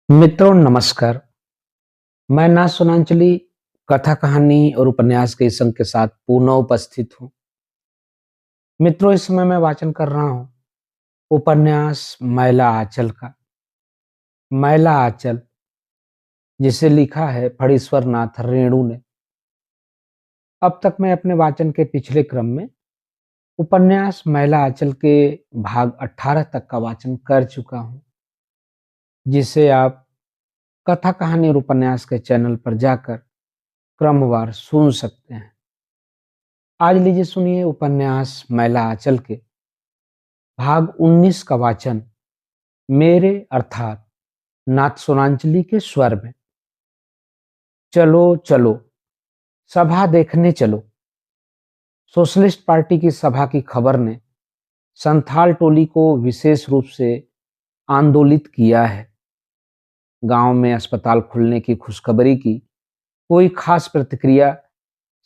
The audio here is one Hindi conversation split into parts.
मित्रों नमस्कार। मैं ना सुनांचली कथा कहानी और उपन्यास के इस संग के साथ पुनः उपस्थित हूँ। मित्रों इस समय मैं वाचन कर रहा हूँ उपन्यास मैला आंचल का। मैला आंचल जिसे लिखा है फणीश्वर नाथ रेणु ने। अब तक मैं अपने वाचन के पिछले क्रम में उपन्यास मैला आंचल के भाग 18 तक का वाचन कर चुका हूँ, जिसे आप कथा कहानी और उपन्यास के चैनल पर जाकर क्रमवार सुन सकते हैं। आज लीजिए सुनिए उपन्यास मैला आंचल के भाग 19 का वाचन मेरे अर्थात नाथ सोनांचली के स्वर में। चलो चलो सभा देखने चलो। सोशलिस्ट पार्टी की सभा की खबर ने संथाल टोली को विशेष रूप से आंदोलित किया है। गांव में अस्पताल खुलने की खुशखबरी की कोई खास प्रतिक्रिया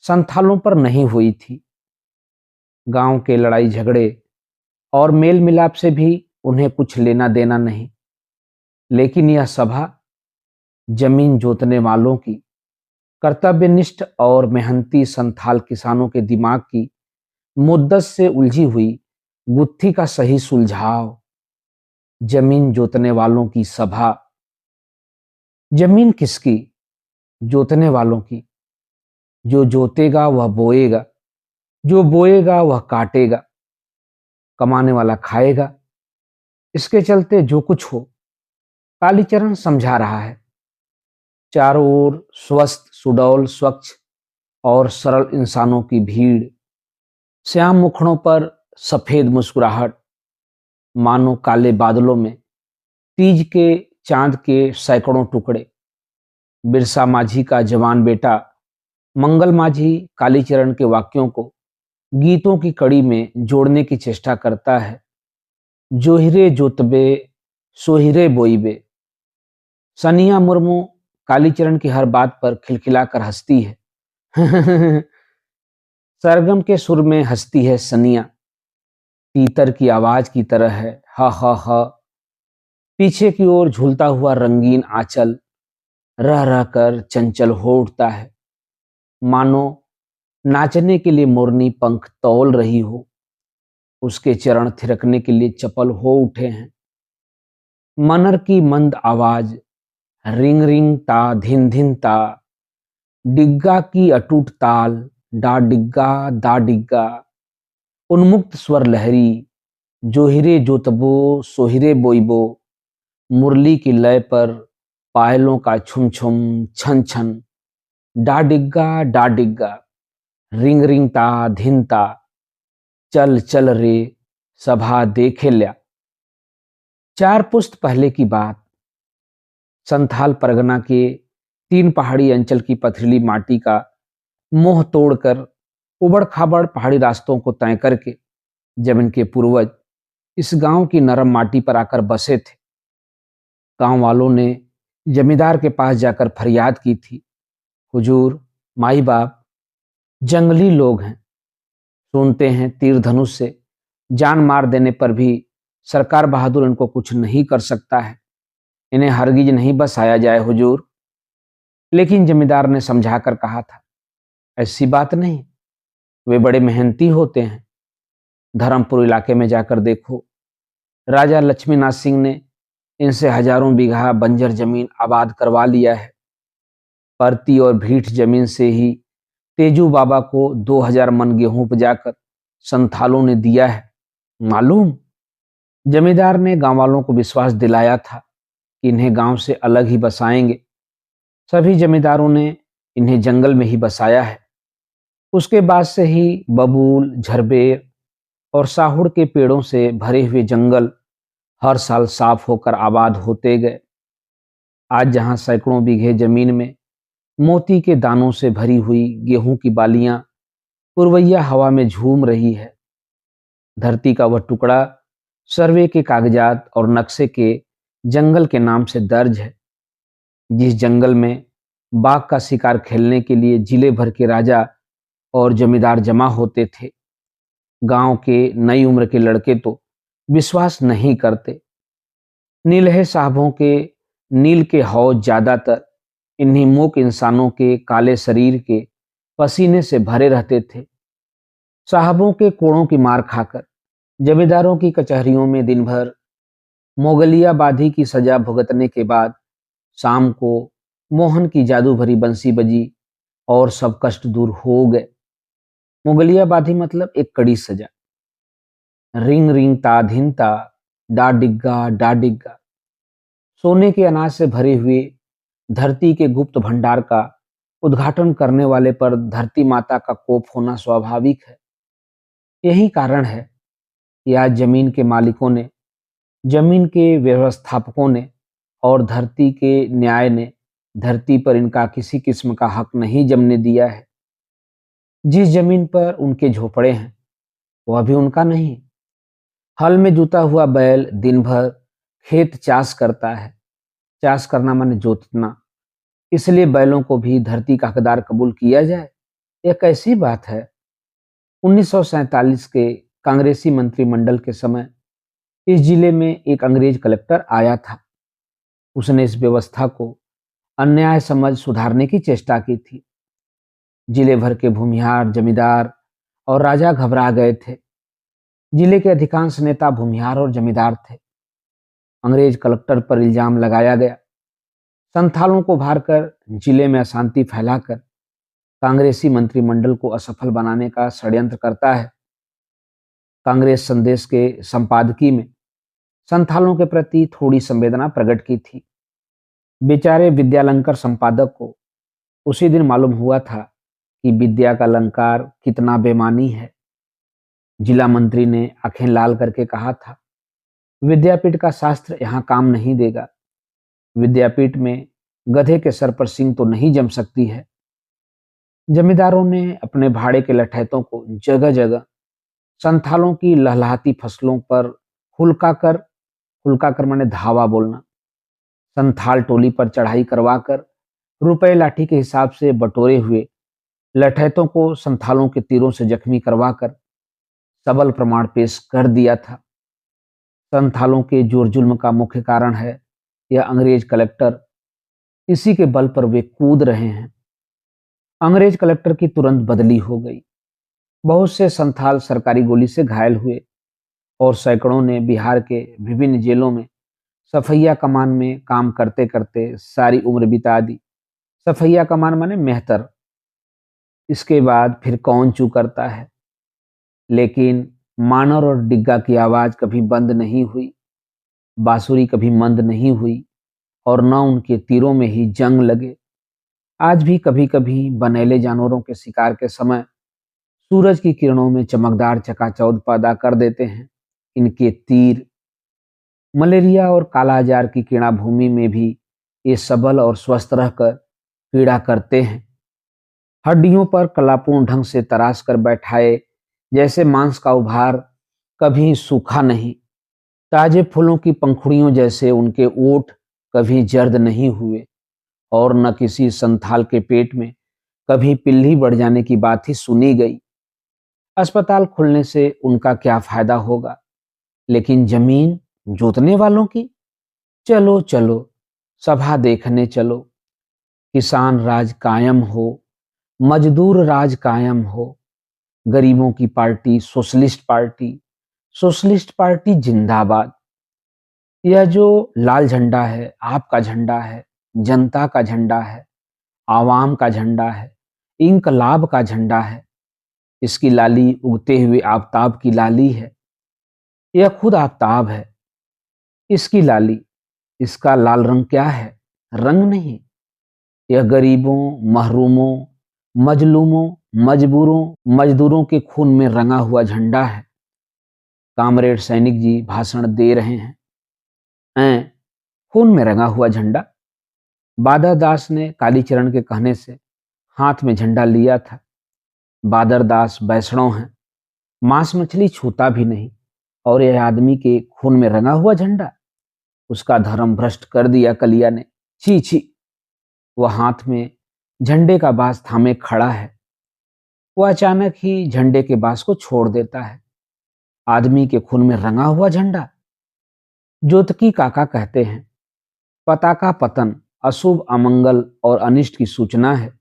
संथालों पर नहीं हुई थी। गांव के लड़ाई झगड़े और मेल मिलाप से भी उन्हें कुछ लेना देना नहीं। लेकिन यह सभा जमीन जोतने वालों की, कर्तव्यनिष्ठ और मेहनती संथाल किसानों के दिमाग की मुद्दत से उलझी हुई गुत्थी का सही सुलझाव। जमीन जोतने वालों की सभा। जमीन किसकी? जोतने वालों की। जो जोतेगा वह बोएगा, जो बोएगा वह काटेगा, कमाने वाला खाएगा। इसके चलते जो कुछ हो, कालीचरण समझा रहा है। चारों ओर स्वस्थ सुडौल स्वच्छ और सरल इंसानों की भीड़, श्याम मुखड़ों पर सफेद मुस्कुराहट, मानो काले बादलों में तीज के चांद के सैकड़ों टुकड़े। बिरसा माझी का जवान बेटा मंगल माझी कालीचरण के वाक्यों को गीतों की कड़ी में जोड़ने की चेष्टा करता है। जोहिरे जोतबे सोहिरे बोईबे। सनिया मुर्मू कालीचरण की हर बात पर खिलखिलाकर हंसती है। सरगम के सुर में हंसती है सनिया, तीतर की आवाज की तरह है। हा हा हा। पीछे की ओर झूलता हुआ रंगीन आंचल रह रह कर चंचल हो उठता है, मानो नाचने के लिए मोरनी पंख तौल रही हो। उसके चरण थिरकने के लिए चपल हो उठे हैं। मनर की मंद आवाज रिंग रिंग ता धिन धिन ता, डिग्गा की अटूट ताल डा डिग्गा दा डिग्गा। उन्मुक्त स्वर लहरी जोहिरे जोतबो सोहिरे बोइबो। मुरली की लय पर पायलों का छुम छुम छन छन। डा डिग्गा रिंग रिंग ता धिन ता। चल चल रे सभा देखे ल्या। 4 पुस्त पहले की बात। संथाल परगना के 3 पहाड़ी अंचल की पथरीली माटी का मोह तोड़कर उबड़ खाबड़ पहाड़ी रास्तों को तय करके जब इनके पूर्वज इस गांव की नरम माटी पर आकर बसे थे, गांव वालों ने जमींदार के पास जाकर फरियाद की थी, हुजूर माई बाप जंगली लोग हैं, सुनते हैं तीर धनुष से जान मार देने पर भी सरकार बहादुर इनको कुछ नहीं कर सकता है। इन्हें हरगिज नहीं बसाया जाए हुजूर। लेकिन जमींदार ने समझाकर कहा था, ऐसी बात नहीं, वे बड़े मेहनती होते हैं। धर्मपुर इलाके में जाकर देखो, राजा लक्ष्मीनाथ सिंह ने इनसे हजारों बीघा बंजर जमीन आबाद करवा लिया है। परती और भीठ जमीन से ही तेजू बाबा को 2000 मन गेहूं उपजाकर संथालों ने दिया है। मालूम? जमींदार ने गांव वालों को विश्वास दिलाया था कि इन्हें गांव से अलग ही बसाएंगे। सभी जमींदारों ने इन्हें जंगल में ही बसाया है। उसके बाद से ही बबूल, झरबेर और साहुड़ के पेड़ों से भरे हुए जंगल हर साल साफ होकर आबाद होते गए। आज जहां सैकड़ों बीघे जमीन में मोती के दानों से भरी हुई गेहूं की बालियां पुरवैया हवा में झूम रही है, धरती का वह टुकड़ा सर्वे के कागजात और नक्शे के जंगल के नाम से दर्ज है। जिस जंगल में बाघ का शिकार खेलने के लिए जिले भर के राजा और जमींदार जमा होते थे, गांव के नई उम्र के लड़के तो विश्वास नहीं करते। नीलहे साहबों के नील के हौज ज्यादातर इन्हीं मूक इंसानों के काले शरीर के पसीने से भरे रहते थे। साहबों के कोड़ों की मार खाकर, जमींदारों की कचहरियों में दिन भर मोगलियाबादी की सजा भुगतने के बाद शाम को मोहन की जादू भरी बंसी बजी और सब कष्ट दूर हो गए। मोगलियाबादी मतलब एक कड़ी सजा। रिंग रिंग ता धिन ता, डा डिग्गा डा डिग्गा। सोने के अनाज से भरे हुए धरती के गुप्त भंडार का उद्घाटन करने वाले पर धरती माता का कोप होना स्वाभाविक है। यही कारण है कि आज जमीन के मालिकों ने, जमीन के व्यवस्थापकों ने और धरती के न्याय ने धरती पर इनका किसी किस्म का हक नहीं जमने दिया है। जिस जमीन पर उनके झोपड़े हैं वह भी उनका नहीं। हल में जुता हुआ बैल दिन भर खेत चाष करता है। चाष करना माने जोतना। इसलिए बैलों को भी धरती का हकदार कबूल किया जाए, यह कैसी बात है। 1947 के कांग्रेसी मंत्रिमंडल के समय इस जिले में एक अंग्रेज कलेक्टर आया था। उसने इस व्यवस्था को अन्याय समझ सुधारने की चेष्टा की थी। जिले भर के भूमिहार, जमींदार और राजा घबरा गए थे। जिले के अधिकांश नेता भूमिहार और जमींदार थे। अंग्रेज कलेक्टर पर इल्जाम लगाया गया। संथालों को भारकर जिले में अशांति फैलाकर कांग्रेसी मंत्रिमंडल को असफल बनाने का षड्यंत्र करता है। कांग्रेस संदेश के संपादकीय में संथालों के प्रति थोड़ी संवेदना प्रकट की थी। बेचारे विद्यालंकार संपादक को उसी दिन मालूम हुआ था कि विद्या का अलंकार कितना बेमानी है। जिला मंत्री ने आंखें लाल करके कहा था, विद्यापीठ का शास्त्र यहाँ काम नहीं देगा। विद्यापीठ में गधे के सर पर सींग तो नहीं जम सकती है। जमींदारों ने अपने भाड़े के लठैतों को जगह जगह संथालों की लहलहाती फसलों पर हुल्का कर माने धावा बोलना, संथाल टोली पर चढ़ाई करवाकर रुपए लाठी के हिसाब से बटोरे हुए लठैतों को संथालों के तीरों से जख्मी करवाकर सबल प्रमाण पेश कर दिया था। संथालों के जोर जुल्म का मुख्य कारण है यह अंग्रेज कलेक्टर, इसी के बल पर वे कूद रहे हैं। अंग्रेज कलेक्टर की तुरंत बदली हो गई। बहुत से संथाल सरकारी गोली से घायल हुए और सैकड़ों ने बिहार के विभिन्न जेलों में सफैया कमान में काम करते करते सारी उम्र बिता दी। सफैया कमान माने मेहतर। इसके बाद फिर कौन चू करता है। लेकिन मानर और डिग्गा की आवाज कभी बंद नहीं हुई, बांसुरी कभी मंद नहीं हुई और न उनके तीरों में ही जंग लगे। आज भी कभी कभी बनेले जानवरों के शिकार के समय सूरज की किरणों में चमकदार चकाचौंध पैदा कर देते हैं इनके तीर। मलेरिया और कालाजार की कीड़ा भूमि में भी ये सबल और स्वस्थ रहकर पीड़ा करते हैं। हड्डियों पर कलापूर्ण ढंग से तराश कर बैठाए जैसे मांस का उभार कभी सूखा नहीं। ताजे फूलों की पंखुड़ियों जैसे उनके ओठ कभी जर्द नहीं हुए और न किसी संथाल के पेट में कभी पिल्ली बढ़ जाने की बात ही सुनी गई। अस्पताल खुलने से उनका क्या फायदा होगा, लेकिन जमीन जोतने वालों की। चलो चलो सभा देखने चलो, किसान राज कायम हो, मजदूर राज कायम हो, गरीबों की पार्टी सोशलिस्ट पार्टी जिंदाबाद। यह जो लाल झंडा है आपका झंडा है, जनता का झंडा है, आवाम का झंडा है, इंकलाब का झंडा है। इसकी लाली उगते हुए आफताब की लाली है। यह खुद आफताब है। इसकी लाली, इसका लाल रंग क्या है? रंग नहीं। यह गरीबों, महरूमों, मजलूमों, मजबूरों, मजदूरों के खून में रंगा हुआ झंडा है। कामरेड सैनिक जी भाषण दे रहे हैं। खून में रंगा हुआ झंडा। बादर दास ने कालीचरण के कहने से हाथ में झंडा लिया था। बादर दास बैष्णव हैं, मांस मछली छूता भी नहीं, और यह आदमी के खून में रंगा हुआ झंडा। उसका धर्म भ्रष्ट कर दिया कलिया ने। छी छी। वह हाथ में झंडे का बांस थामे खड़ा है। वह अचानक ही झंडे के बांस को छोड़ देता है। आदमी के खून में रंगा हुआ झंडा। जोतकी काका कहते हैं, पताका पतन अशुभ, अमंगल और अनिष्ट की सूचना है।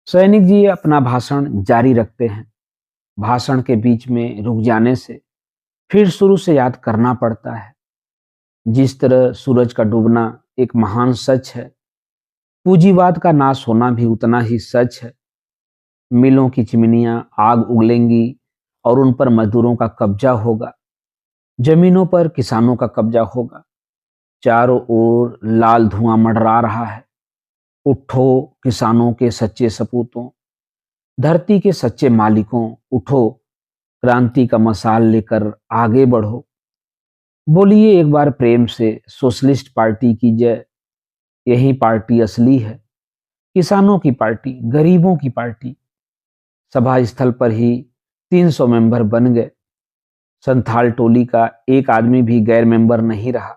सैनिक जी अपना भाषण जारी रखते हैं। भाषण के बीच में रुक जाने से फिर शुरू से याद करना पड़ता है। जिस तरह सूरज का डूबना एक महान सच है, पूंजीवाद का नाश होना भी उतना ही सच है। मिलों की चिमनियां आग उगलेंगी और उन पर मजदूरों का कब्जा होगा। जमीनों पर किसानों का कब्जा होगा। चारों ओर लाल धुआं मंडरा रहा है। उठो किसानों के सच्चे सपूतों, धरती के सच्चे मालिकों, उठो, क्रांति का मशाल लेकर आगे बढ़ो। बोलिए एक बार प्रेम से, सोशलिस्ट पार्टी की जय। यही पार्टी असली है, किसानों की पार्टी, गरीबों की पार्टी। सभा स्थल पर ही 300 मेंबर बन गए। संथाल टोली का एक आदमी भी गैर मेंबर नहीं रहा।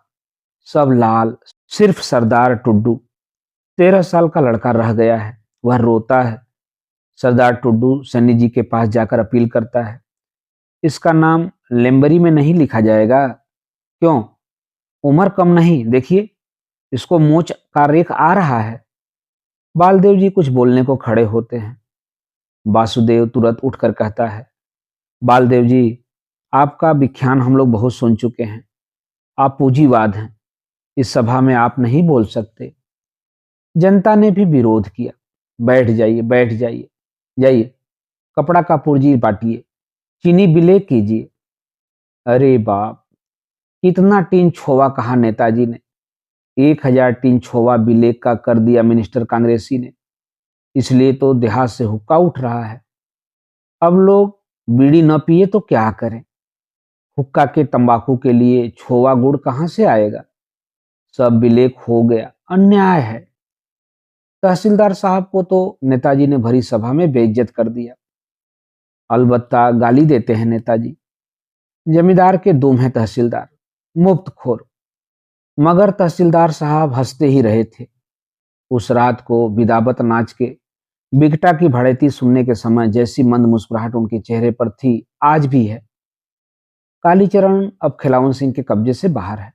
सब लाल, सिर्फ सरदार टुड्डू 13 साल का लड़का रह गया है। वह रोता है। सरदार टुड्डू सन्नी जी के पास जाकर अपील करता है, इसका नाम लेम्बरी में नहीं लिखा जाएगा? क्यों? उम्र कम नहीं, देखिए इसको मोच का रेख आ रहा है। बालदेव जी कुछ बोलने को खड़े होते हैं। वासुदेव तुरंत उठकर कहता है, बालदेव जी, आपका व्याख्यान हम लोग बहुत सुन चुके हैं। आप पूंजीवाद हैं, इस सभा में आप नहीं बोल सकते। जनता ने भी विरोध किया। बैठ जाइए, बैठ जाइए, जाइए, कपड़ा का पुर्जी बांटिए, चीनी बिले कीजिए। अरे बाप, कितना टीन छोवा कहा नेताजी ने। 1000 टीन छोवा बिलेक का कर दिया मिनिस्टर कांग्रेसी ने। इसलिए तो देहात से हुक्का उठ रहा है। अब लोग बीड़ी न पिए तो क्या करें? हुक्का के तंबाकू के लिए छोवा गुड़ कहां से आएगा? सब बिलेक हो गया, अन्याय है। तहसीलदार साहब को तो नेताजी ने भरी सभा में बेइज्जत कर दिया। अलबत्ता गाली देते हैं नेताजी। जमींदार के दुम है तहसीलदार, मुफ्तखोर। मगर तहसीलदार साहब हंसते ही रहे थे। उस रात को विदावत नाच के बिगटा की भड़ैती सुनने के समय जैसी मंद मुस्कुराहट उनके चेहरे पर थी, आज भी है। कालीचरण अब खिलावन सिंह के कब्जे से बाहर है।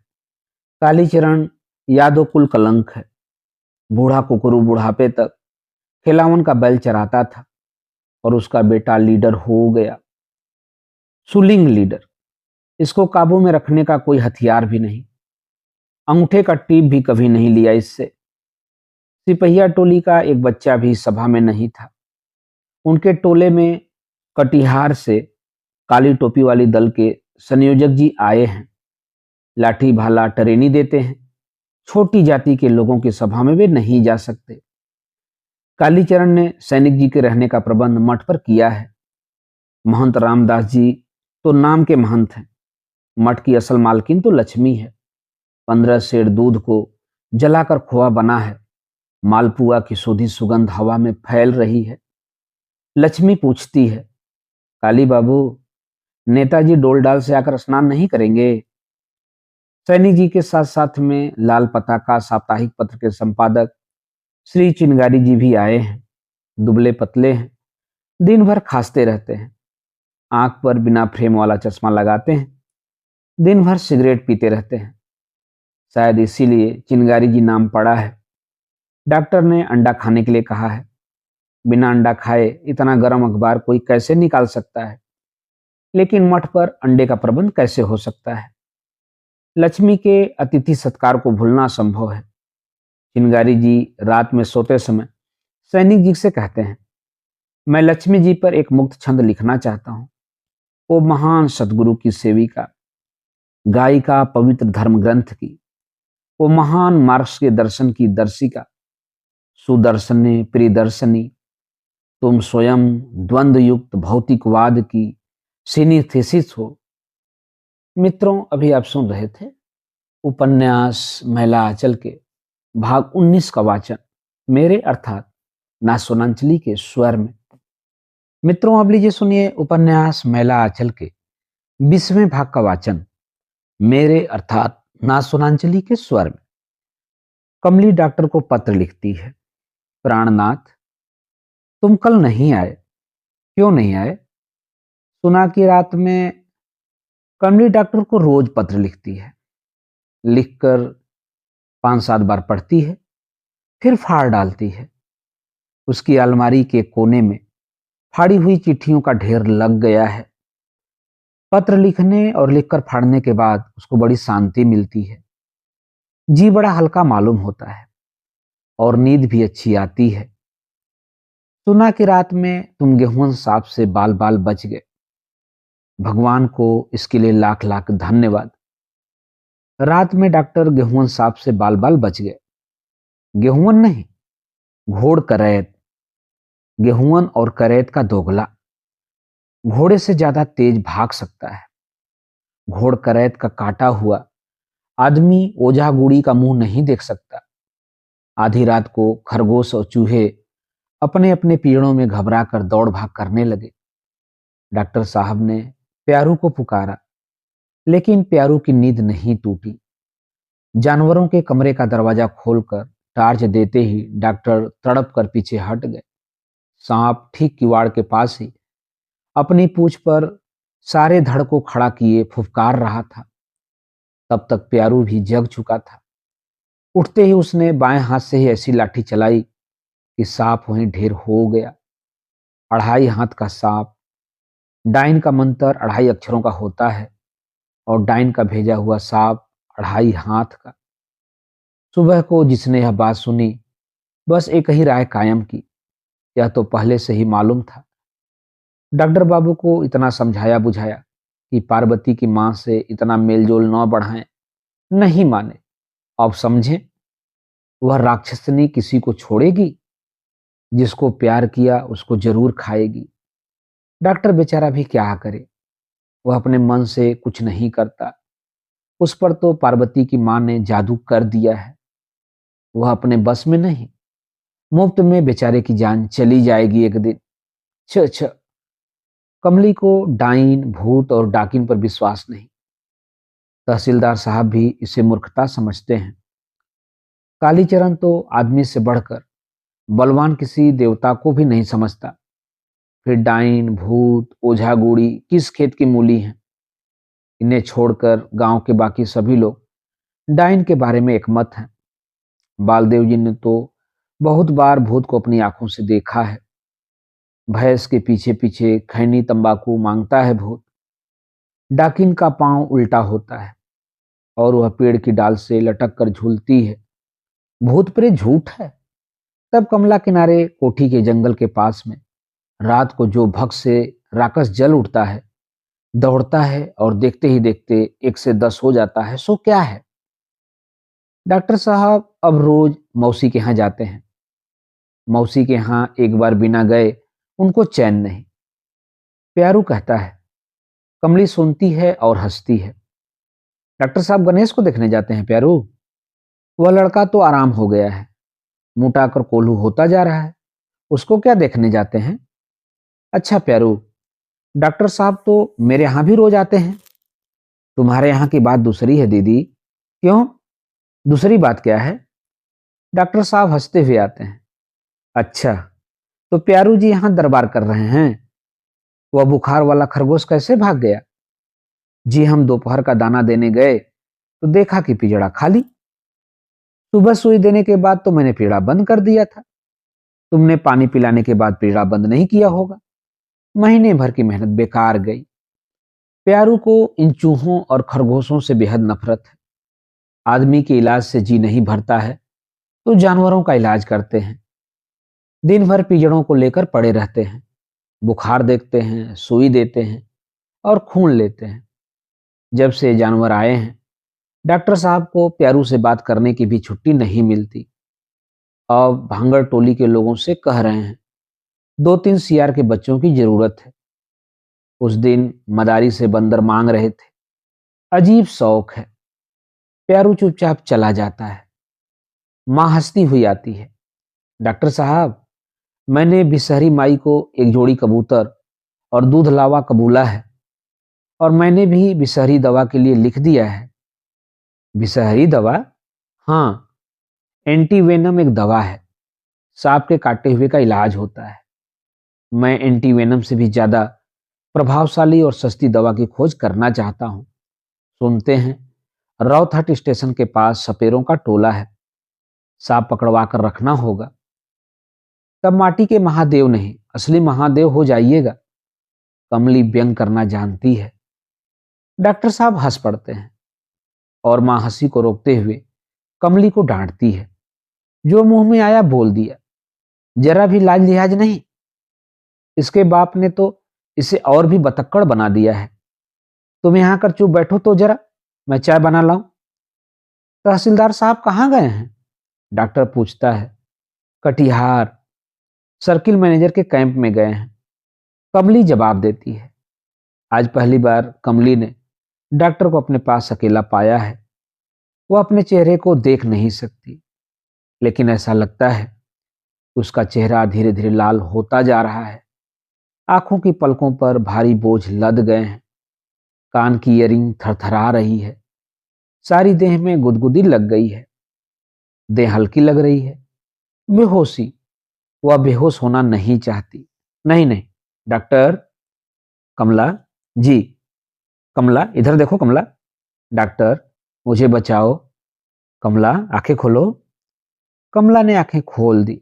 कालीचरण यादव कुल कलंक है। बूढ़ा कुकरू बुढ़ापे तक खिलावन का बैल चराता था और उसका बेटा लीडर हो गया। सुलिंग लीडर। इसको काबू में रखने का कोई हथियार भी नहीं। अंगूठे का टीप भी कभी नहीं लिया इससे। सिपहिया टोली का एक बच्चा भी सभा में नहीं था। उनके टोले में कटिहार से काली टोपी वाली दल के संयोजक जी आए हैं। लाठी भाला टरेनी देते हैं। छोटी जाति के लोगों की सभा में वे नहीं जा सकते। कालीचरण ने सैनिक जी के रहने का प्रबंध मठ पर किया है। महंत रामदास जी तो नाम के महंत हैं। मठ की असल मालकिन तो लक्ष्मी है। 15 सेर दूध को जलाकर खोआ बना है। मालपुआ की सोधी सुगंध हवा में फैल रही है। लक्ष्मी पूछती है, काली बाबू, नेताजी डोलडाल से आकर स्नान नहीं करेंगे? सैनिक जी के साथ साथ में लाल पताका साप्ताहिक पत्र के संपादक श्री चिनगारी जी भी आए हैं। दुबले पतले हैं, दिन भर खांसते रहते हैं। आंख पर बिना फ्रेम वाला चश्मा लगाते हैं। दिन भर सिगरेट पीते रहते हैं। शायद इसीलिए चिनगारी जी नाम पड़ा है। डॉक्टर ने अंडा खाने के लिए कहा है। बिना अंडा खाए इतना गर्म अखबार कोई कैसे निकाल सकता है? लेकिन मठ पर अंडे का प्रबंध कैसे हो सकता है? लक्ष्मी के अतिथि सत्कार को भूलना संभव है। चिनगारी जी रात में सोते समय सैनिक जी से कहते हैं, मैं लक्ष्मी जी पर एक मुक्त छंद लिखना चाहता हूं। वो महान सदगुरु की सेविका, गायिका पवित्र धर्म ग्रंथ की, वो महान मार्क्स के दर्शन की दर्शिका, सुदर्शने प्रियदर्शनी, तुम स्वयं द्वंद्व युक्त भौतिकवाद की सिनीथेसिस हो। मित्रों, अभी आप सुन रहे थे उपन्यास महिला आंचल के भाग 19 का वाचन मेरे अर्थात नासोनांचली के स्वर में। मित्रों, अब लीजिए सुनिए उपन्यास महिला आंचल के 20वें भाग का वाचन मेरे अर्थात नासोनांचली के स्वर में। कमली डॉक्टर को पत्र लिखती है, प्राणनाथ, तुम कल नहीं आए। क्यों नहीं आए? सुना कि रात में। कमली डॉक्टर को रोज पत्र लिखती है। लिखकर 5-7 बार पढ़ती है, फिर फाड़ डालती है। उसकी अलमारी के कोने में फाड़ी हुई चिट्ठियों का ढेर लग गया है। पत्र लिखने और लिखकर फाड़ने के बाद उसको बड़ी शांति मिलती है। जी बड़ा हल्का मालूम होता है और नींद भी अच्छी आती है। सुना कि रात में तुम गेहूं सांप से बाल बाल बच गए। भगवान को इसके लिए लाख लाख धन्यवाद। रात में डॉक्टर गेहूं सांप से बाल बाल बच गए। गेहूं नहीं, घोड़ करैत। गेहूं और करैत का दोगला। घोड़े से ज्यादा तेज भाग सकता है। घोड़ करैत का काटा हुआ आदमी ओझा गुड़ी का मुंह नहीं देख सकता। आधी रात को खरगोश और चूहे अपने अपने पीड़ों में घबरा कर दौड़ भाग करने लगे। डॉक्टर साहब ने प्यारू को पुकारा, लेकिन प्यारू की नींद नहीं टूटी। जानवरों के कमरे का दरवाजा खोलकर टार्च देते ही डॉक्टर तड़प कर पीछे हट गए। सांप ठीक किवाड़ के पास ही अपनी पूंछ पर सारे धड़ को खड़ा किए फुफकार रहा था। तब तक प्यारू भी जग चुका था। उठते ही उसने बाएं हाथ से ही ऐसी लाठी चलाई कि सांप वहीं ढेर हो गया। 2.5 हाथ का सांप। डाइन का मंत्र 2.5 अक्षरों का होता है और डाइन का भेजा हुआ सांप 2.5 हाथ का। सुबह को जिसने यह बात सुनी, बस एक ही राय कायम की। यह तो पहले से ही मालूम था। डॉक्टर बाबू को इतना समझाया बुझाया कि पार्वती की मां से इतना मेलजोल न बढ़ाएं, नहीं माने। अब समझें, वह राक्षसनी किसी को छोड़ेगी? जिसको प्यार किया उसको जरूर खाएगी। डॉक्टर बेचारा भी क्या करे, वह अपने मन से कुछ नहीं करता। उस पर तो पार्वती की मां ने जादू कर दिया है। वह अपने बस में नहीं। मुफ्त में बेचारे की जान चली जाएगी एक दिन। छ छ कमली को डाइन, भूत और डाकिन पर विश्वास नहीं। तहसीलदार साहब भी इसे मूर्खता समझते हैं। कालीचरण तो आदमी से बढ़कर बलवान किसी देवता को भी नहीं समझता। फिर डाइन, भूत, ओझा गुड़ी किस खेत की मूली हैं? इन्हें छोड़कर गांव के बाकी सभी लोग डाइन के बारे में एकमत हैं। बालदेव जी ने तो बहुत बार भूत को अपनी आंखों से देखा है। भैंस के पीछे पीछे खैनी तंबाकू मांगता है भूत। डाकिन का पांव उल्टा होता है और वह पेड़ की डाल से लटक कर झूलती है। भूत प्रेत झूठ है। तब कमला किनारे कोठी के जंगल के पास में रात को जो भक्त से राकस जल उठता है, दौड़ता है और देखते ही देखते 1 से 10 हो जाता है, सो क्या है? डॉक्टर साहब अब रोज मौसी के यहाँ जाते हैं। मौसी के यहाँ एक बार बिना गए उनको चैन नहीं। प्यारू कहता है। कमली सुनती है और हंसती है। डॉक्टर साहब गणेश को देखने जाते हैं प्यारू। वह लड़का तो आराम हो गया है, मोटा कर कोल्हू होता जा रहा है, उसको क्या देखने जाते हैं? अच्छा प्यारू, डॉक्टर साहब तो मेरे यहाँ भी रोज आते हैं। तुम्हारे यहाँ की बात दूसरी है दीदी। क्यों? दूसरी बात क्या है? डॉक्टर साहब हंसते हुए आते हैं। अच्छा, तो प्यारू जी यहाँ दरबार कर रहे हैं। वह बुखार वाला खरगोश कैसे भाग गया? जी हम दोपहर का दाना देने गए तो देखा कि पिंजड़ा खाली। सुबह सुई देने के बाद तो मैंने पिंजड़ा बंद कर दिया था। तुमने पानी पिलाने के बाद पिंजड़ा बंद नहीं किया होगा। महीने भर की मेहनत बेकार गई। प्यारू को इन चूहों और खरगोशों से बेहद नफरत है। आदमी के इलाज से जी नहीं भरता है तो जानवरों का इलाज करते हैं। दिन भर पिंजड़ों को लेकर पड़े रहते हैं। बुखार देखते हैं, सुई देते हैं और खून लेते हैं। जब से जानवर आए हैं, डॉक्टर साहब को प्यारू से बात करने की भी छुट्टी नहीं मिलती। अब भांगड़ टोली के लोगों से कह रहे हैं 2-3 सियार के बच्चों की जरूरत है। उस दिन मदारी से बंदर मांग रहे थे। अजीब शौक है। प्यारू चुपचाप चला जाता है। मां हंसती हुई आती है। डॉक्टर साहब, मैंने बिसहरी माई को एक जोड़ी कबूतर और दूध लावा कबूला है और मैंने भी बिसहरी दवा के लिए लिख दिया है। बिसहरी दवा? हाँ, एंटीवेनम एक दवा है। सांप के काटे हुए का इलाज होता है। मैं एंटीवेनम से भी ज्यादा प्रभावशाली और सस्ती दवा की खोज करना चाहता हूँ। सुनते हैं राउतहट स्टेशन के पास सपेरों का टोला है। सांप पकड़वा कर रखना होगा। तब माटी के महादेव नहीं, असली महादेव हो जाइएगा। कमली व्यंग करना जानती है। डॉक्टर साहब हंस पड़ते हैं और मां हंसी को रोकते हुए कमली को डांटती है। जो मुंह में आया बोल दिया, जरा भी लाज लिहाज नहीं। इसके बाप ने तो इसे और भी बतक्कड़ बना दिया है। तुम यहां कर चुप बैठो तो जरा, मैं चाय बना लाऊं। तहसीलदार साहब कहाँ गए हैं? डॉक्टर पूछता है। कटिहार, सर्किल मैनेजर के कैंप में गए हैं, कमली जवाब देती है। आज पहली बार कमली ने डॉक्टर को अपने पास अकेला पाया है। वह अपने चेहरे को देख नहीं सकती, लेकिन ऐसा लगता है उसका चेहरा धीरे धीरे लाल होता जा रहा है। आंखों की पलकों पर भारी बोझ लद गए हैं। कान की ईयरिंग थरथरा रही है। सारी देह में गुदगुदी लग गई है। देह हल्की लग रही है। बेहोशी, वह बेहोश होना नहीं चाहती। नहीं नहीं डॉक्टर। कमला जी, कमला इधर देखो कमला। डॉक्टर मुझे बचाओ। कमला आंखें खोलो। कमला ने आंखें खोल दी।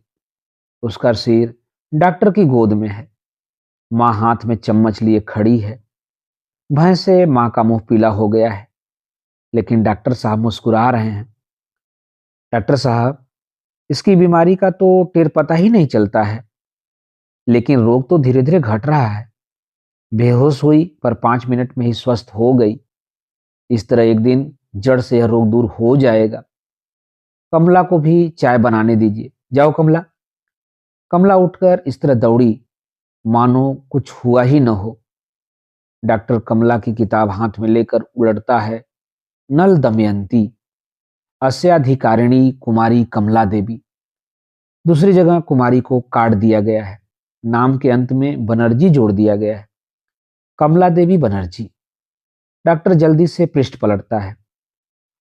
उसका सिर डॉक्टर की गोद में है। मां हाथ में चम्मच लिए खड़ी है। भय से मां का मुंह पीला हो गया है, लेकिन डॉक्टर साहब मुस्कुरा रहे हैं। डॉक्टर साहब, इसकी बीमारी का तो टेर पता ही नहीं चलता है, लेकिन रोग तो धीरे धीरे घट रहा है। बेहोश हुई पर 5 मिनट में ही स्वस्थ हो गई। इस तरह एक दिन जड़ से यह रोग दूर हो जाएगा। कमला को भी चाय बनाने दीजिए। जाओ कमला। कमला उठकर इस तरह दौड़ी मानो कुछ हुआ ही न हो। डॉक्टर कमला की किताब हाथ में लेकर उलटता है। नल दमयंती, अस्याधिकारिणी कुमारी कमला देवी। दूसरी जगह कुमारी को काट दिया गया है। नाम के अंत में बनर्जी जोड़ दिया गया है। कमला देवी बनर्जी। डॉक्टर जल्दी से पृष्ठ पलटता है।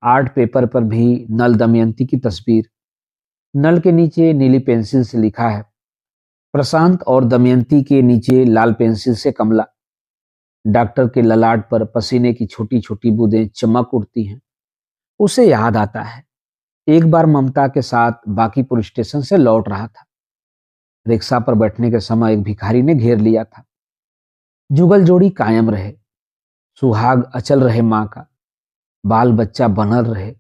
आर्ट पेपर पर भी नल दमयंती की तस्वीर। नल के नीचे नीली पेंसिल से लिखा है प्रशांत और दमयंती के नीचे लाल पेंसिल से कमला। डॉक्टर के ललाट पर पसीने की छोटी छोटी बूंदें चमक उठती हैं। उसे याद आता है, एक बार ममता के साथ बांकीपुर स्टेशन से लौट रहा था। रिक्शा पर बैठने के समय एक भिखारी ने घेर लिया था। जुगल जोड़ी कायम रहे, सुहाग अचल रहे, मां का बाल बच्चा बनल रहे।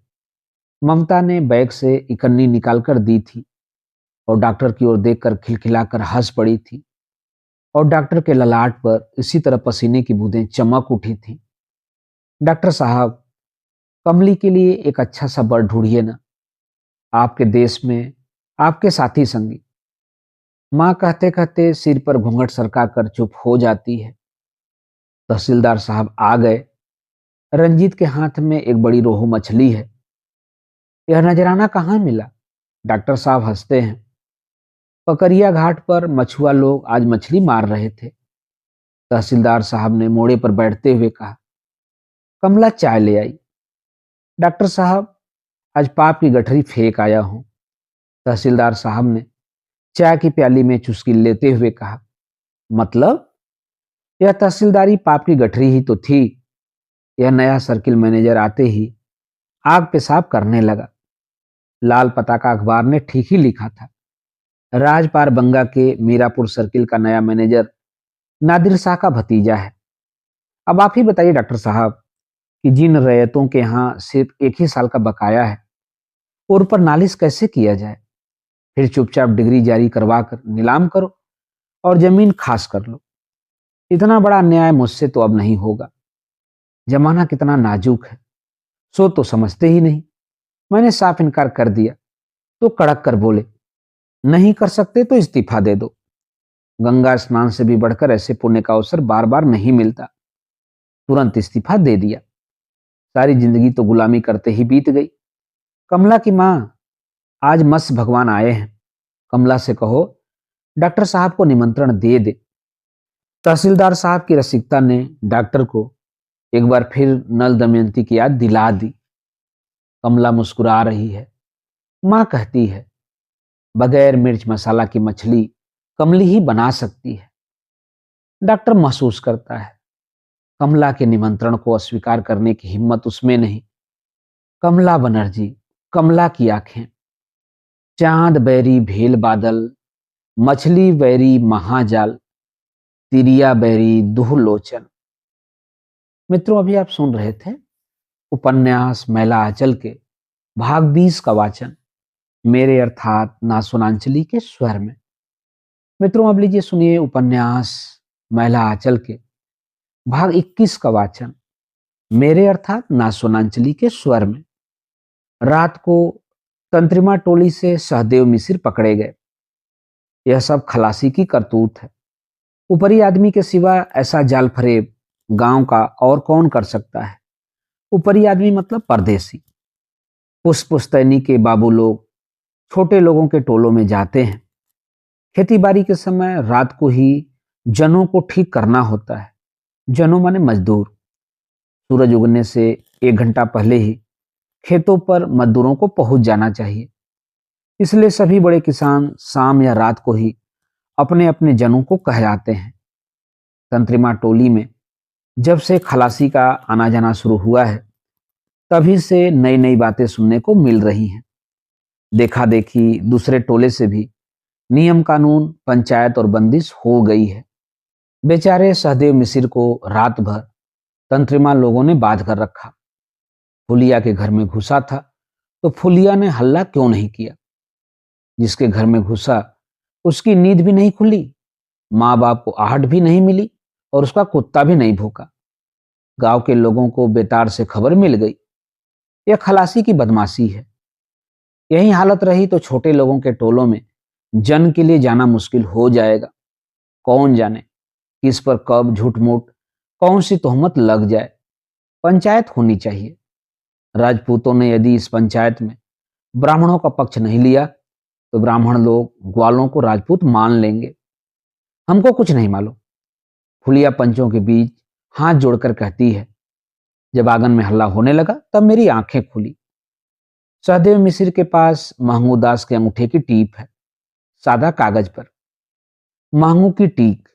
ममता ने बैग से इकन्नी निकालकर दी थी और डॉक्टर की ओर देखकर खिलखिलाकर हंस पड़ी थी। और डॉक्टर के ललाट पर इसी तरह पसीने की बूंदें चमक उठी थी। डॉक्टर साहब, कमली के लिए एक अच्छा सा बर ढूंढिए ना, आपके देश में आपके साथी संगी। मां कहते कहते सिर पर घूंघट सरका कर चुप हो जाती है। तहसीलदार साहब आ गए। रंजीत के हाथ में एक बड़ी रोहू मछली है। यह नजराना कहाँ मिला? डॉक्टर साहब हंसते हैं। पकरिया घाट पर मछुआ लोग आज मछली मार रहे थे। तहसीलदार साहब ने मोड़े पर बैठते हुए कहा। कमला चाय ले आई। डॉक्टर साहब, आज पाप की गठरी फेंक आया हूं। तहसीलदार साहब ने चाय की प्याली में चुस्की लेते हुए कहा। मतलब? यह तहसीलदारी पाप की गठरी ही तो थी। यह नया सर्किल मैनेजर आते ही आग पेशाब करने लगा। लाल पताका अखबार ने ठीक ही लिखा था। राजपार बंगा के मीरापुर सर्किल का नया मैनेजर नादिर शाह का भतीजा है। अब आप ही बताइए डॉक्टर साहब कि जिन रैयतों के यहाँ सिर्फ एक ही साल का बकाया है, उन पर नालिश कैसे किया जाए? फिर चुपचाप डिग्री जारी करवा कर नीलाम करो और जमीन खास कर लो। इतना बड़ा अन्याय मुझसे तो अब नहीं होगा। जमाना कितना नाजुक है, सो तो समझते ही नहीं। मैंने साफ इनकार कर दिया तो कड़क कर बोले, नहीं कर सकते तो इस्तीफा दे दो। गंगा स्नान से भी बढ़कर ऐसे पुण्य का अवसर बार बार नहीं मिलता। तुरंत इस्तीफा दे दिया। सारी जिंदगी तो गुलामी करते ही बीत गई। कमला की मां, आज मत्स्य भगवान आए हैं। कमला से कहो डॉक्टर साहब को निमंत्रण दे दे। तहसीलदार साहब की रसिकता ने डॉक्टर को एक बार फिर नल दमयंती की याद दिला दी। कमला मुस्कुरा रही है। मां कहती है, बगैर मिर्च मसाला की मछली कमली ही बना सकती है। डॉक्टर महसूस करता है, कमला के निमंत्रण को अस्वीकार करने की हिम्मत उसमें नहीं। कमला बनर्जी, कमला की आंखें। चांद बैरी भेल बादल, मछली बैरी महाजाल, तिरिया बैरी दुह लोचन। मित्रों, अभी आप सुन रहे थे उपन्यास मैला आंचल के भाग 20 का वाचन मेरे अर्थात नासुनांचली के स्वर में। मित्रों, अब लीजिए सुनिए उपन्यास मैला आंचल के भाग 21 का वाचन मेरे अर्थात नासुनांचली के स्वर में। रात को तंत्रिमा टोली से सहदेव मिसिर पकड़े गए। यह सब खलासी की करतूत है। ऊपरी आदमी के सिवा ऐसा जाल फरेब गांव का और कौन कर सकता है। ऊपरी आदमी मतलब परदेसी। पुस्तैनी के बाबू लोग छोटे लोगों के टोलों में जाते हैं। खेती बाड़ी के समय रात को ही जनों को ठीक करना होता है। जनों माने मजदूर। सूरज उगने से 1 घंटा पहले ही खेतों पर मजदूरों को पहुंच जाना चाहिए। इसलिए सभी बड़े किसान शाम या रात को ही अपने अपने जनों को कहलाते हैं। तंत्रिमा टोली में जब से खलासी का आना जाना शुरू हुआ है, तभी से नई नई बातें सुनने को मिल रही हैं। देखा देखी दूसरे टोले से भी नियम कानून पंचायत और बंदिश हो गई है। बेचारे सहदेव मिसिर को रात भर तंत्रिमा लोगों ने बांध कर रखा। फुलिया के घर में घुसा था तो फुलिया ने हल्ला क्यों नहीं किया। जिसके घर में घुसा उसकी नींद भी नहीं खुली, माँ बाप को आहट भी नहीं मिली और उसका कुत्ता भी नहीं भूखा। गांव के लोगों को बेतार से खबर मिल गई। यह खलासी की बदमाशी है। यही हालत रही तो छोटे लोगों के टोलों में जन के लिए जाना मुश्किल हो जाएगा। कौन जाने किस पर कब झूठ मूठ कौन सी तोहमत लग जाए। पंचायत होनी चाहिए। राजपूतों ने यदि इस पंचायत में ब्राह्मणों का पक्ष नहीं लिया तो ब्राह्मण लोग ग्वालों को राजपूत मान लेंगे। हमको कुछ नहीं मालूम। फुलिया पंचों के बीच हाथ जोड़कर कहती है। जब आंगन में हल्ला होने लगा तब मेरी आंखें खुली। सहदेव मिसिर के पास महमू दास के अंगूठे की टीप है, सादा कागज पर। महमू की टीक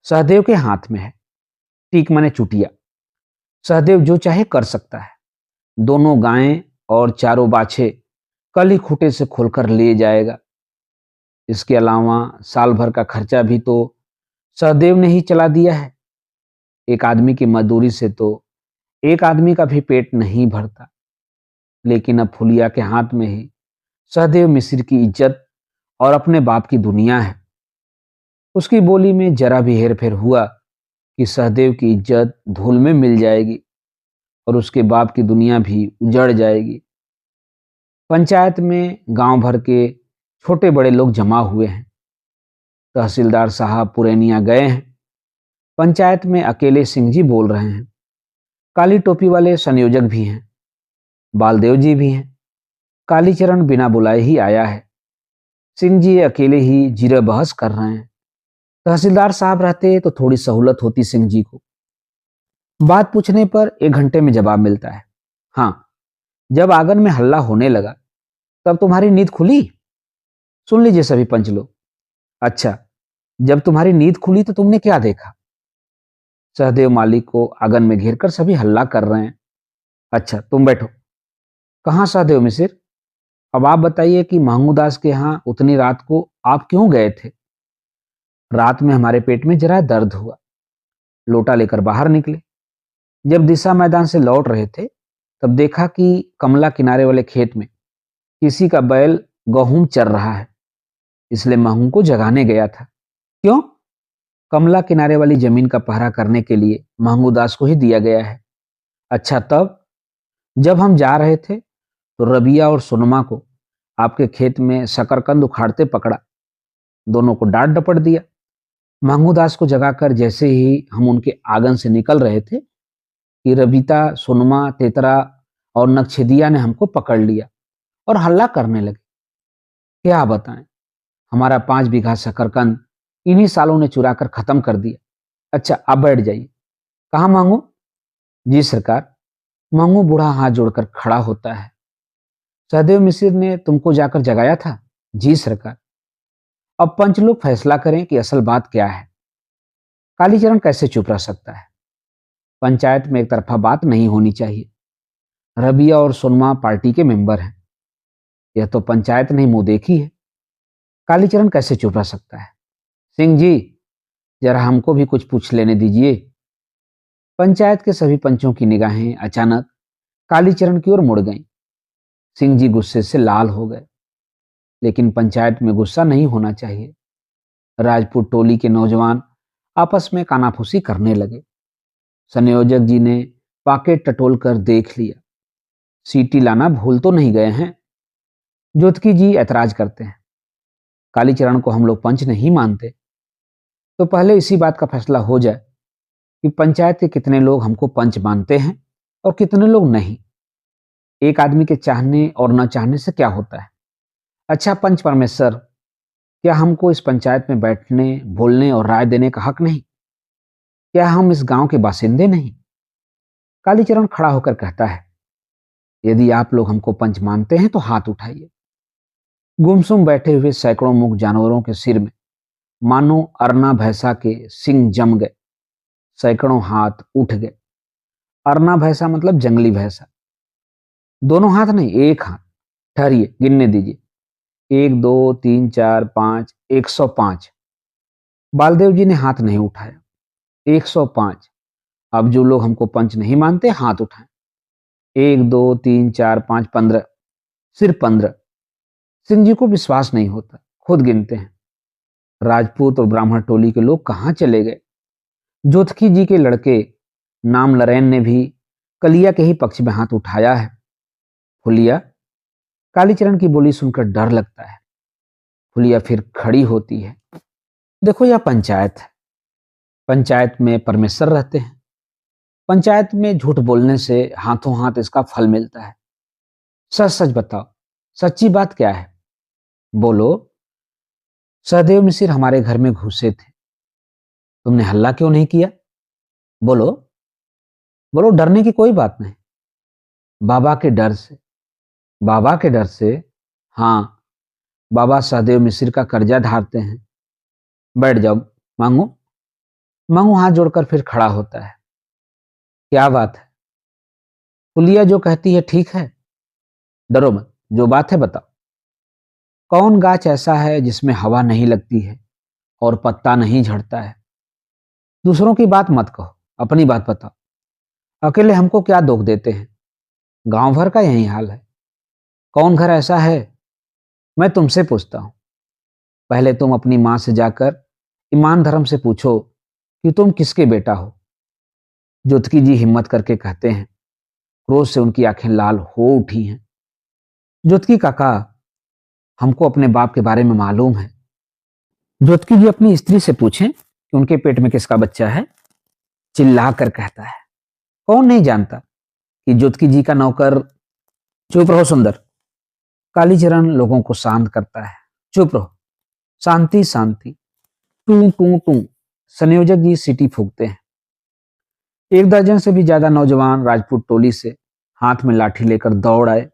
सहदेव के हाथ में है। टीक माने चुटिया। सहदेव जो चाहे कर सकता है। दोनों गायें और चारों बाछे कल ही खूटे से खोलकर ले जाएगा। इसके अलावा साल भर का खर्चा भी तो सहदेव ने ही चला दिया है। एक आदमी की मजदूरी से तो एक आदमी का भी पेट नहीं भरता। लेकिन अब फुलिया के हाथ में ही सहदेव मिसिर की इज्जत और अपने बाप की दुनिया है। उसकी बोली में जरा भी हेरफेर हुआ कि सहदेव की इज्जत धूल में मिल जाएगी और उसके बाप की दुनिया भी उजड़ जाएगी। पंचायत में गांव भर के छोटे बड़े लोग जमा हुए हैं। तहसीलदार साहब पुरैनिया गए हैं। पंचायत में अकेले सिंह जी बोल रहे हैं। काली टोपी वाले संयोजक भी हैं। बालदेव जी भी हैं। कालीचरण बिना बुलाए ही आया है। सिंह जी अकेले ही जीरा बहस कर रहे हैं। तहसीलदार साहब रहते तो थोड़ी सहूलत होती सिंह जी को। बात पूछने पर 1 घंटे में जवाब मिलता है। हाँ, जब आंगन में हल्ला होने लगा तब तुम्हारी नींद खुली। सुन लीजिए सभी पंच लोग। अच्छा, जब तुम्हारी नींद खुली तो तुमने क्या देखा। सहदेव मालिक को आंगन में घेरकर सभी हल्ला कर रहे हैं। अच्छा, तुम बैठो। कहाँ सहदेव मिसिर? अब आप बताइए कि महमू दास के यहाँ उतनी रात को आप क्यों गए थे? रात में हमारे पेट में जरा दर्द हुआ, लोटा लेकर बाहर निकले। जब दिशा मैदान से लौट रहे थे तब देखा कि कमला किनारे वाले खेत में किसी का बैल गेहूं चर रहा है। इसलिए महमू को जगाने गया था। क्यों? कमला किनारे वाली जमीन का पहरा करने के लिए महमू दास को ही दिया गया है। अच्छा, तब जब हम जा रहे थे तो रबिया और सोनमा को आपके खेत में शकरकंद उखाड़ते पकड़ा। दोनों को डांट डपट दिया। महमू दास को जगाकर जैसे ही हम उनके आंगन से निकल रहे थे कि रबीता, सोनमा, तेतरा और नक्छेदिया ने हमको पकड़ लिया और हल्ला करने लगे। क्या बताएं, हमारा 5 बीघा शकरकंद इन्हीं सालों ने चुरा कर खत्म कर दिया। अच्छा, आप बैठ जाइए। कहाँ मांगू? जी सरकार। मांगू बूढ़ा हाथ जोड़कर खड़ा होता है। सहदेव मिसिर ने तुमको जाकर जगाया था? जी सरकार। अब पंच लोग फैसला करें कि असल बात क्या है। कालीचरण कैसे चुप रह सकता है? पंचायत में एक तरफा बात नहीं होनी चाहिए। रबिया और सोनमा पार्टी के मेंबर हैं। यह तो पंचायत नहीं मुंह देखी है। कालीचरण कैसे चुप रह सकता है? सिंह जी, जरा हमको भी कुछ पूछ लेने दीजिए। पंचायत के सभी पंचों की निगाहें अचानक कालीचरण की ओर मुड़ गईं। सिंह जी गुस्से से लाल हो गए, लेकिन पंचायत में गुस्सा नहीं होना चाहिए। राजपूत टोली के नौजवान आपस में कानाफूसी करने लगे। संयोजक जी ने पाकेट टटोल कर देख लिया। सीटी लाना भूल तो नहीं गए हैं? ज्योतिकी जी ऐतराज करते हैं। कालीचरण को हम लोग पंच नहीं मानते, तो पहले इसी बात का फैसला हो जाए कि पंचायत के कितने लोग हमको पंच मानते हैं और कितने लोग नहीं। एक आदमी के चाहने और न चाहने से क्या होता है? अच्छा पंच परमेश्वर, क्या हमको इस पंचायत में बैठने, बोलने और राय देने का हक नहीं? क्या हम इस गांव के बासिंदे नहीं? कालीचरण खड़ा होकर कहता है, यदि आप लोग हमको पंच मानते हैं तो हाथ उठाइए। गुमसुम बैठे हुए सैकड़ों मुख जानवरों के सिर में मानो अरना भैंसा के सिंग जम गए। सैकड़ों हाथ उठ गए। अरना भैंसा मतलब जंगली भैंसा। दोनों हाथ नहीं, एक हाथ। ठहरिए, गिनने दीजिए। 1 2 3 4 5, 105। बालदेव जी ने हाथ नहीं उठाया। 105। अब जो लोग हमको पंच नहीं मानते हाथ उठाएं। 1 2 3 4 5, 15। सिर्फ 15। सिंह जी को विश्वास नहीं होता, खुद गिनते हैं। राजपूत और ब्राह्मण टोली के लोग कहां चले गए? जोतकी जी के लड़के नाम लरेन ने भी कलिया के ही पक्ष में हाथ उठाया है। फुलिया, कालीचरण की बोली सुनकर डर लगता है। फुलिया फिर खड़ी होती है। देखो, यह पंचायत है। पंचायत में परमेश्वर रहते हैं। पंचायत में झूठ बोलने से हाथों हाथ इसका फल मिलता है। सच सच बताओ, सच्ची बात क्या है? बोलो। सहदेव मिसिर हमारे घर में घुसे थे। तुमने हल्ला क्यों नहीं किया? बोलो। बोलो, डरने की कोई बात नहीं। बाबा के डर से। बाबा के डर से? हाँ, बाबा सहदेव मिसिर का कर्जा धारते हैं। बैठ जाओ, मांगो। मांगो हाथ जोड़कर फिर खड़ा होता है। क्या बात है? पुलिया जो कहती है ठीक है। डरो मत, जो बात है बताओ। कौन गाछ ऐसा है जिसमें हवा नहीं लगती है और पत्ता नहीं झड़ता है? दूसरों की बात मत कहो, अपनी बात बताओ। अकेले हमको क्या दोख देते हैं? गांव भर का यही हाल है। कौन घर ऐसा है? मैं तुमसे पूछता हूं। पहले तुम अपनी मां से जाकर ईमान धर्म से पूछो कि तुम किसके बेटा हो। ज्योतिकी जी हिम्मत करके कहते हैं। क्रोध से उनकी आंखें लाल हो उठी हैं। ज्योतिकी काका, हमको अपने बाप के बारे में मालूम है। ज्योतिकी जी अपनी स्त्री से पूछें कि उनके पेट में किसका बच्चा है। चिल्ला कर कहता है। कौन नहीं जानता कि ज्योतिकी जी का नौकर। चुप रहो सुंदर। कालीचरण लोगों को शांत करता है। चुप रहो, शांति शांति। टू टू टू संयोजक जी सीटी फूकते हैं। 1 दर्जन से भी ज्यादा नौजवान राजपूत टोली से हाथ में लाठी लेकर दौड़ आए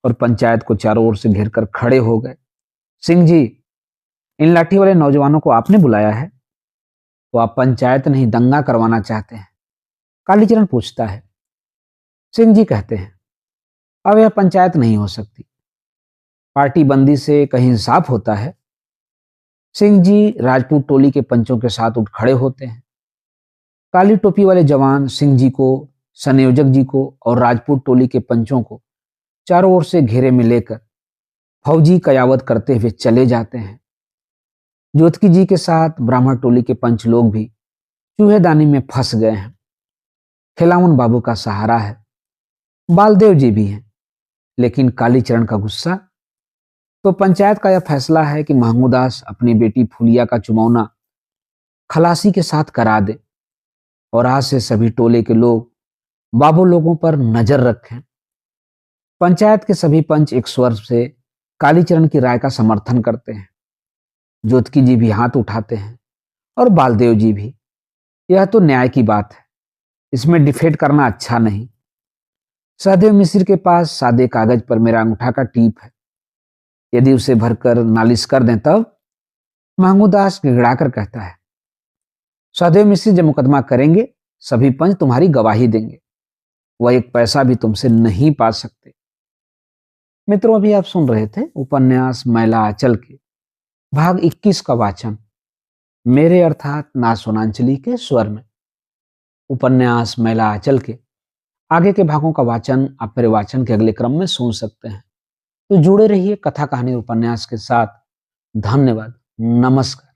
और पंचायत को चारों ओर से घेर कर खड़े हो गए। सिंह जी, इन लाठी वाले नौजवानों को आपने बुलाया है? तो आप पंचायत नहीं दंगा करवाना चाहते हैं? कालीचरण पूछता है। सिंह जी कहते हैं, अब यह पंचायत नहीं हो सकती। पार्टी बंदी से कहीं इंसाफ होता है? सिंह जी राजपूत टोली के पंचों के साथ उठ खड़े होते हैं। काली टोपी वाले जवान सिंह जी को, संयोजक जी को और राजपूत टोली के पंचों को चारों ओर से घेरे में लेकर फौजी कयावत करते हुए चले जाते हैं। ज्योतिकी जी के साथ ब्राह्मण टोली के पंच लोग भी चूहेदानी में फंस गए हैं। खिलावन बाबू का सहारा है। बालदेव जी भी हैं, लेकिन कालीचरण का गुस्सा। तो पंचायत का यह फैसला है कि महमूदास अपनी बेटी फुलिया का चुमौना खलासी के साथ करा दे और आज से सभी टोले के लोग बाबू लोगों पर नजर रखें। पंचायत के सभी पंच एक स्वर से कालीचरण की राय का समर्थन करते हैं। ज्योतिकी जी भी हाथ उठाते हैं और बालदेव जी भी। यह तो न्याय की बात है, इसमें डिफेट करना अच्छा नहीं। सहदेव मिश्र के पास सादे कागज पर मेरा अंगूठा का टीप है। यदि उसे भरकर नालिश कर दें तब? महमूदास गिड़गिड़ाकर कहता है। सहदेव मिश्र जब मुकदमा करेंगे सभी पंच तुम्हारी गवाही देंगे। वह एक पैसा भी तुमसे नहीं पा सकते। मित्रों, अभी आप सुन रहे थे उपन्यास मैला आंचल के भाग 21 का वाचन मेरे अर्थात ना सोनांचली के स्वर में। उपन्यास मैला आंचल के आगे के भागों का वाचन आप मेरे वाचन के अगले क्रम में सुन सकते हैं। तो जुड़े रहिए कथा कहानी उपन्यास के साथ। धन्यवाद। नमस्कार।